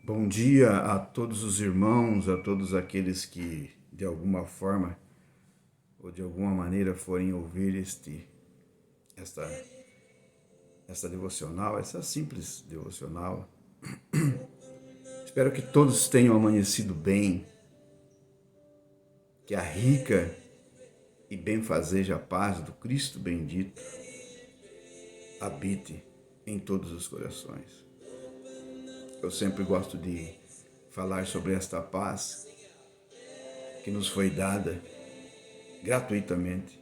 Bom dia a todos os irmãos, a todos aqueles que de alguma forma ou de alguma maneira forem ouvir esta devocional, essa simples devocional. Espero que todos tenham amanhecido bem, que a rica e benfazeja paz do Cristo bendito habite em todos os corações. Eu sempre gosto de falar sobre esta paz que nos foi dada gratuitamente.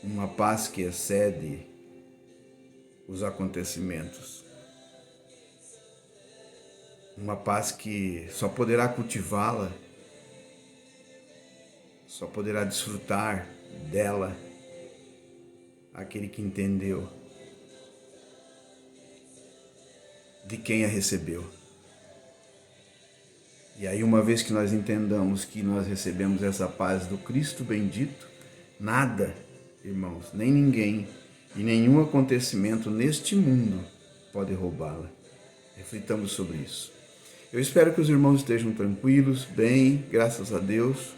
Uma paz que excede os acontecimentos. Uma paz que só poderá cultivá-la, só poderá desfrutar dela aquele que entendeu de quem a recebeu. E aí, uma vez que nós entendamos que nós recebemos essa paz do Cristo bendito, nada, irmãos, nem ninguém e nenhum acontecimento neste mundo pode roubá-la. Reflitamos sobre isso. Eu espero que os irmãos estejam tranquilos, bem, graças a Deus.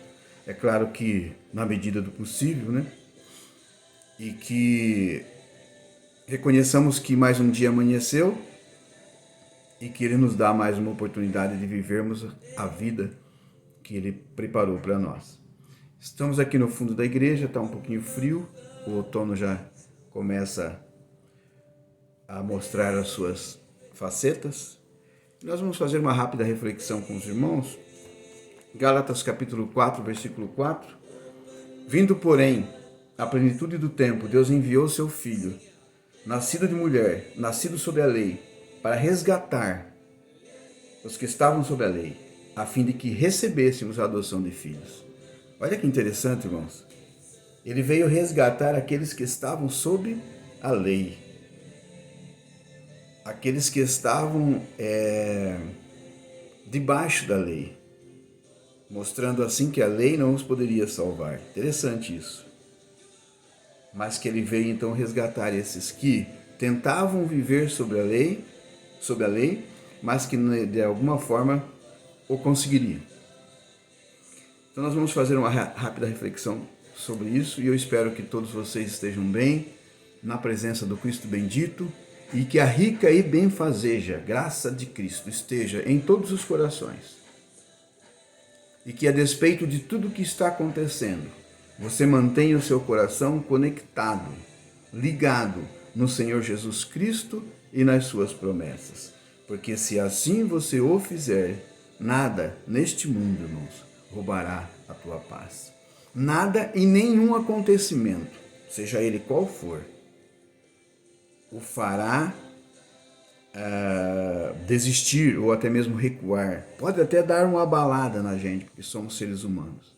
É claro que na medida do possível, né? E que reconheçamos que mais um dia amanheceu e que Ele nos dá mais uma oportunidade de vivermos a vida que Ele preparou para nós. Estamos aqui no fundo da igreja, está um pouquinho frio, o outono já começa a mostrar as suas facetas. Nós vamos fazer uma rápida reflexão com os irmãos. Gálatas capítulo 4, versículo 4. Vindo, porém, à plenitude do tempo, Deus enviou seu Filho, nascido de mulher, nascido sob a lei, para resgatar os que estavam sob a lei, a fim de que recebêssemos a adoção de filhos. Olha que interessante, irmãos. Ele veio resgatar aqueles que estavam sob a lei. Aqueles que estavam debaixo da lei. Mostrando assim que a lei não os poderia salvar. Interessante isso. Mas que ele veio então resgatar esses que tentavam viver sob a lei, mas que de alguma forma o conseguiriam. Então nós vamos fazer uma rápida reflexão sobre isso e eu espero que todos vocês estejam bem, na presença do Cristo bendito e que a rica e benfazeja graça de Cristo esteja em todos os corações. E que a despeito de tudo que está acontecendo, você mantenha o seu coração conectado, ligado no Senhor Jesus Cristo e nas suas promessas. Porque se assim você o fizer, nada neste mundo, irmãos, roubará a tua paz. Nada e nenhum acontecimento, seja ele qual for, o fará desistir ou até mesmo recuar. Pode até dar uma abalada na gente, porque somos seres humanos,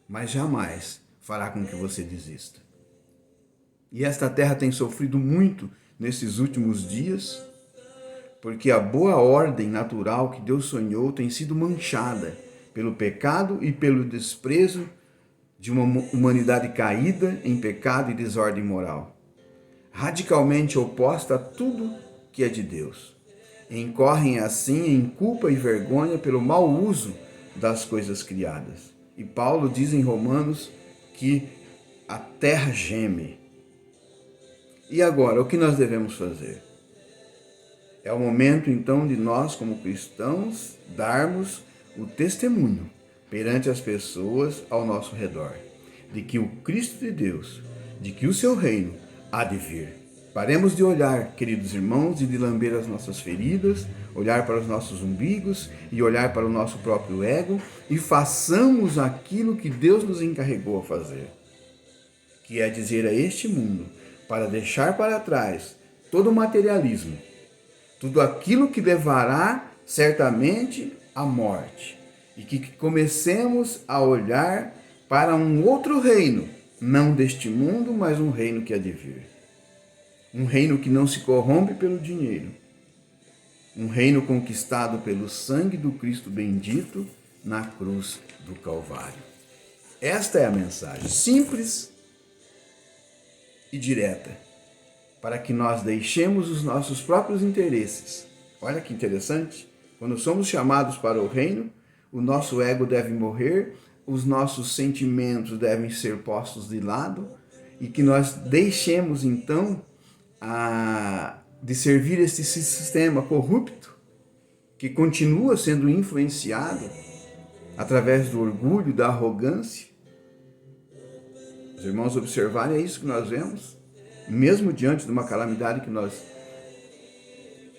mas jamais fará com que você desista. E esta terra tem sofrido muito nesses últimos dias, porque a boa ordem natural que Deus sonhou tem sido manchada pelo pecado e pelo desprezo de uma humanidade caída em pecado e desordem moral, radicalmente oposta a tudo que é de Deus. Incorrem assim em culpa e vergonha pelo mau uso das coisas criadas. E Paulo diz em Romanos que a terra geme. E agora, o que nós devemos fazer? É o momento, então, de nós, como cristãos, darmos o testemunho perante as pessoas ao nosso redor, de que o Cristo de Deus, de que o seu reino há de vir. Paremos de olhar, queridos irmãos, e de lamber as nossas feridas, olhar para os nossos umbigos e olhar para o nosso próprio ego e façamos aquilo que Deus nos encarregou a fazer, que é dizer a este mundo para deixar para trás todo o materialismo, tudo aquilo que levará certamente à morte, e que comecemos a olhar para um outro reino, não deste mundo, mas um reino que há de vir. Um reino que não se corrompe pelo dinheiro, um reino conquistado pelo sangue do Cristo bendito na cruz do Calvário. Esta é a mensagem, simples e direta, para que nós deixemos os nossos próprios interesses Olha que interessante. Quando somos chamados para o reino, o nosso ego deve morrer, os nossos sentimentos devem ser postos de lado e que nós deixemos então de servir esse sistema corrupto que continua sendo influenciado através do orgulho, da arrogância. Os irmãos observarem, é isso que nós vemos, mesmo diante de uma calamidade que nós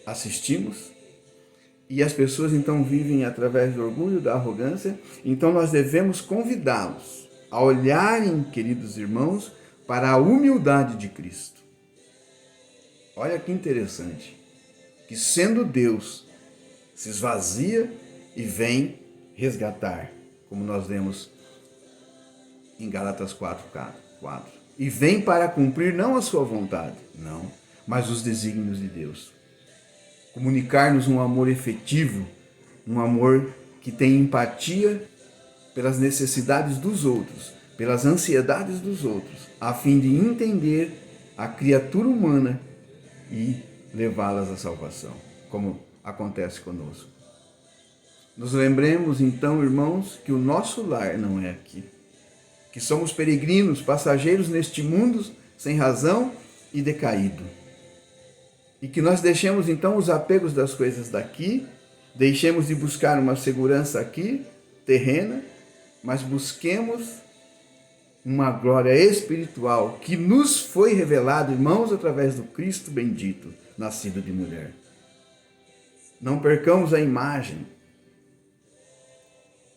assistimos, e as pessoas então vivem através do orgulho, da arrogância. Então nós devemos convidá-los a olharem, queridos irmãos, para a humildade de Cristo. Olha que interessante, que sendo Deus, se esvazia e vem resgatar, como nós lemos em Gálatas 4:4. E vem para cumprir não a sua vontade, não, mas os desígnios de Deus. Comunicar-nos um amor efetivo, um amor que tem empatia pelas necessidades dos outros, pelas ansiedades dos outros, a fim de entender a criatura humana e levá-las à salvação, como acontece conosco. Nos lembremos então, irmãos, que o nosso lar não é aqui, que somos peregrinos, passageiros neste mundo sem razão e decaído. E que nós deixemos então os apegos das coisas daqui, deixemos de buscar uma segurança aqui, terrena, mas busquemos uma glória espiritual que nos foi revelada, irmãos, através do Cristo bendito, nascido de mulher. Não percamos a imagem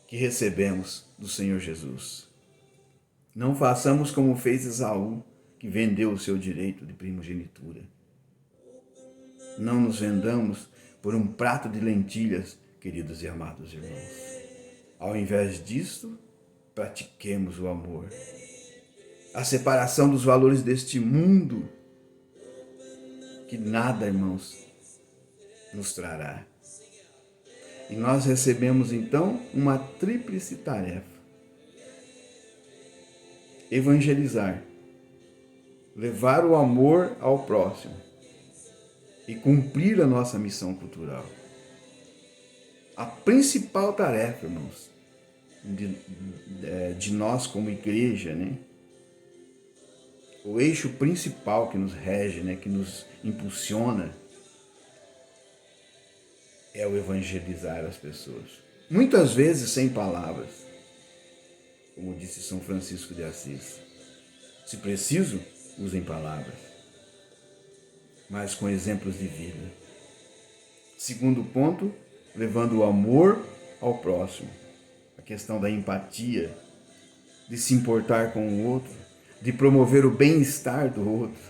que recebemos do Senhor Jesus. Não façamos como fez Esaú, que vendeu o seu direito de primogenitura. Não nos vendamos por um prato de lentilhas, queridos e amados irmãos. Ao invés disso, pratiquemos o amor. A separação dos valores deste mundo, que nada, irmãos, nos trará. E nós recebemos, então, uma tríplice tarefa. Evangelizar, levar o amor ao próximo e cumprir a nossa missão cultural. A principal tarefa, irmãos, de nós como igreja, né? O eixo principal que nos rege, né? Que nos impulsiona, é o evangelizar as pessoas. Muitas vezes sem palavras, como disse São Francisco de Assis. Se preciso, usem palavras, mas com exemplos de vida. Segundo ponto, levando o amor ao próximo. A questão da empatia, de se importar com o outro, de promover o bem-estar do outro.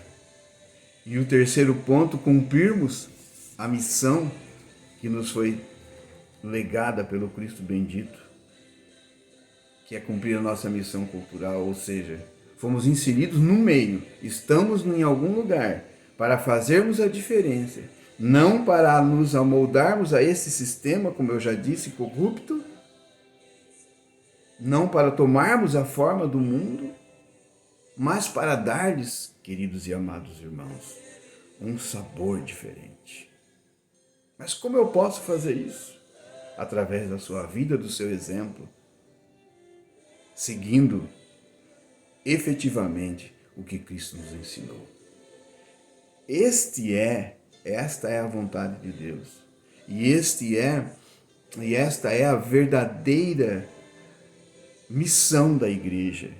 E o terceiro ponto, cumprirmos a missão que nos foi legada pelo Cristo bendito, que é cumprir a nossa missão cultural, ou seja, fomos inseridos no meio, estamos em algum lugar para fazermos a diferença, não para nos amoldarmos a esse sistema, como eu já disse, corrupto, não para tomarmos a forma do mundo, mas para dar-lhes, queridos e amados irmãos, um sabor diferente. Mas como eu posso fazer isso? Através da sua vida, do seu exemplo, seguindo efetivamente o que Cristo nos ensinou. Esta é a vontade de Deus. E esta é a verdadeira missão da igreja.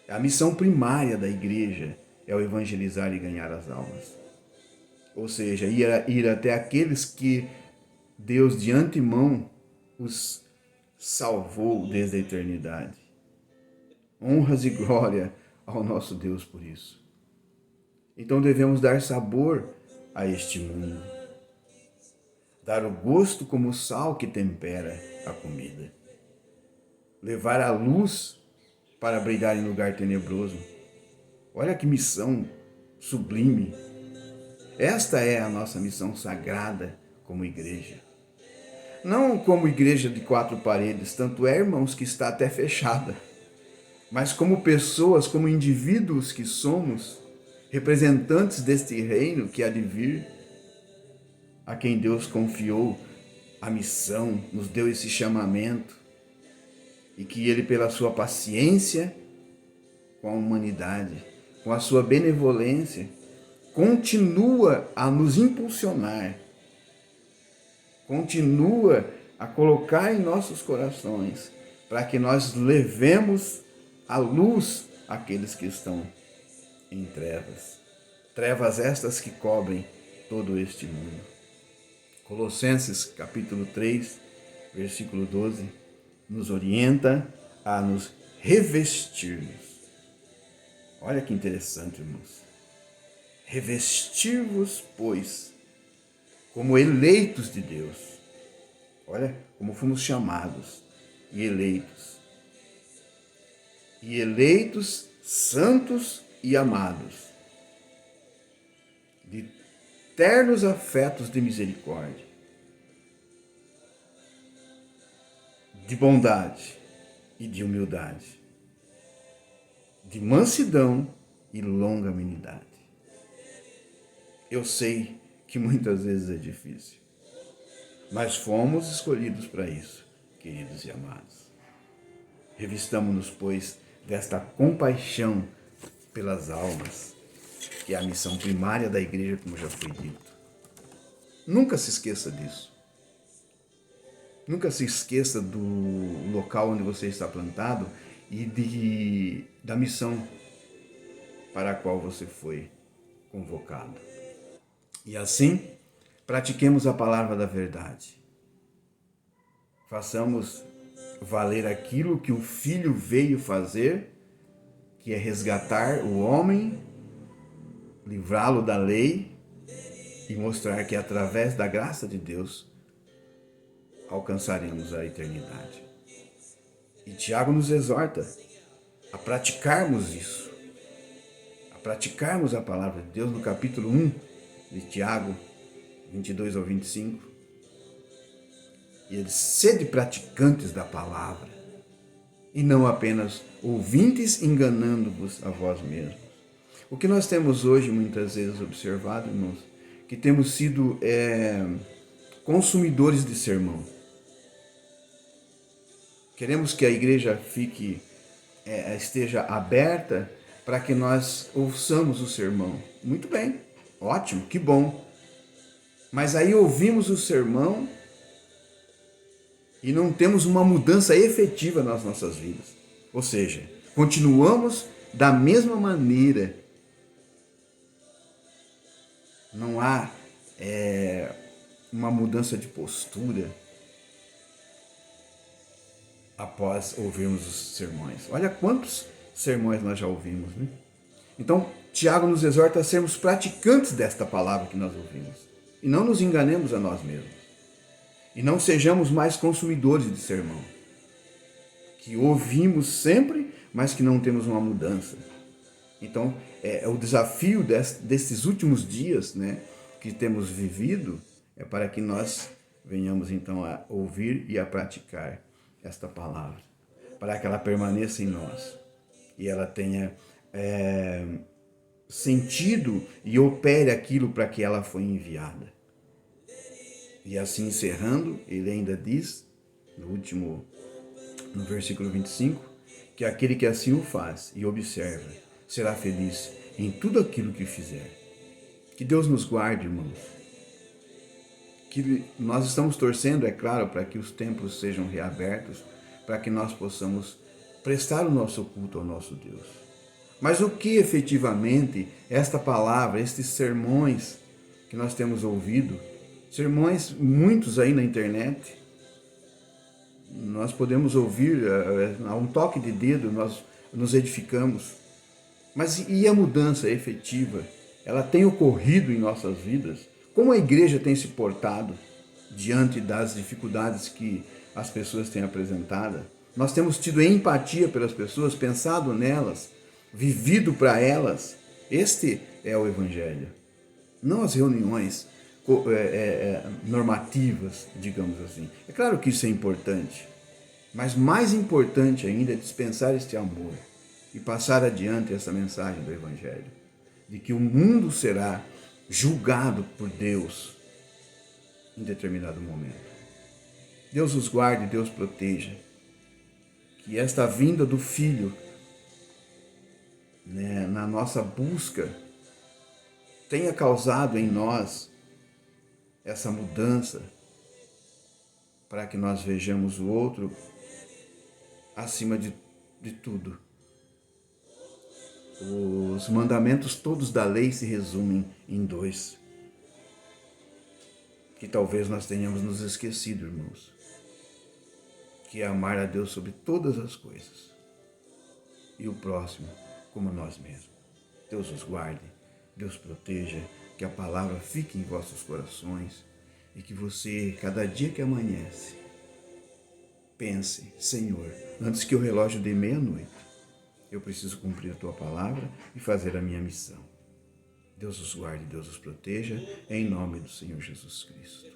A missão primária da igreja é o evangelizar e ganhar as almas. Ou seja, ir até aqueles que Deus de antemão os salvou desde a eternidade. Honras e glória ao nosso Deus por isso. Então devemos dar sabor a este mundo. Dar o gosto como o sal que tempera a comida. Levar a luz para brilhar em lugar tenebroso. Olha que missão sublime. Esta é a nossa missão sagrada como igreja. Não como igreja de 4 paredes, tanto é, irmãos, que está até fechada, mas como pessoas, como indivíduos que somos, representantes deste reino que há de vir, a quem Deus confiou a missão, nos deu esse chamamento, e que Ele, pela sua paciência com a humanidade, com a sua benevolência, continua a nos impulsionar, continua a colocar em nossos corações, para que nós levemos a luz àqueles que estão em trevas. Trevas estas que cobrem todo este mundo. Colossenses capítulo 3, versículo 12, nos orienta a nos revestirmos. Olha que interessante, irmãos. Revestir-vos, pois, como eleitos de Deus. Olha como fomos chamados e eleitos. E eleitos, santos e amados, de ternos afetos de misericórdia, de bondade e de humildade, de mansidão e longanimidade. Eu sei que muitas vezes é difícil, mas fomos escolhidos para isso, queridos e amados. Revistamo-nos, pois, desta compaixão pelas almas, que é a missão primária da igreja, como já foi dito. Nunca se esqueça disso. Nunca se esqueça do local onde você está plantado e da missão para a qual você foi convocado. E assim, pratiquemos a palavra da verdade. Façamos valer aquilo que o Filho veio fazer, que é resgatar o homem, livrá-lo da lei e mostrar que através da graça de Deus alcançaremos a eternidade. E Tiago nos exorta a praticarmos isso, a praticarmos a palavra de Deus no capítulo 1 de Tiago, 22 ao 25. E ele diz: sede praticantes da palavra, e não apenas ouvintes, enganando-vos a vós mesmos. O que nós temos hoje, muitas vezes, observado, irmãos, que temos sido consumidores de sermão. Queremos que a igreja esteja aberta para que nós ouçamos o sermão. Muito bem, ótimo, que bom. Mas aí ouvimos o sermão e não temos uma mudança efetiva nas nossas vidas. Ou seja, continuamos da mesma maneira. Não há uma mudança de postura após ouvirmos os sermões. Olha quantos sermões nós já ouvimos, né? Então, Tiago nos exorta a sermos praticantes desta palavra que nós ouvimos. E não nos enganemos a nós mesmos. E não sejamos mais consumidores de sermão, que ouvimos sempre, mas que não temos uma mudança. Então, o desafio desses últimos dias, né, que temos vivido, é para que nós venhamos então a ouvir e a praticar esta palavra, para que ela permaneça em nós e ela tenha sentido e opere aquilo para que ela foi enviada. E assim encerrando, ele ainda diz, no versículo 25, que aquele que assim o faz e observa será feliz em tudo aquilo que fizer. Que Deus nos guarde, irmãos. Que nós estamos torcendo, é claro, para que os templos sejam reabertos, para que nós possamos prestar o nosso culto ao nosso Deus. Mas o que efetivamente esta palavra, estes sermões que nós temos ouvido, sermões muitos aí na internet, nós podemos ouvir a um toque de dedo, nós nos edificamos. Mas e a mudança efetiva? Ela tem ocorrido em nossas vidas? Como a igreja tem se portado diante das dificuldades que as pessoas têm apresentado? Nós temos tido empatia pelas pessoas, pensado nelas, vivido para elas. Este é o Evangelho. Não as reuniões normativas, digamos assim. É claro que isso é importante, mas mais importante ainda é dispensar este amor e passar adiante essa mensagem do Evangelho, de que o mundo será julgado por Deus em determinado momento. Deus os guarde, Deus proteja. Que esta vinda do Filho, na nossa busca, tenha causado em nós essa mudança, para que nós vejamos o outro acima de tudo. Os mandamentos todos da lei se resumem em 2, que talvez nós tenhamos nos esquecido, irmãos, que é amar a Deus sobre todas as coisas e o próximo como nós mesmos. Deus os guarde, Deus proteja, que a palavra fique em vossos corações e que você, cada dia que amanhece, pense: Senhor, antes que o relógio dê meia-noite, eu preciso cumprir a tua palavra e fazer a minha missão. Deus os guarde, Deus os proteja, em nome do Senhor Jesus Cristo.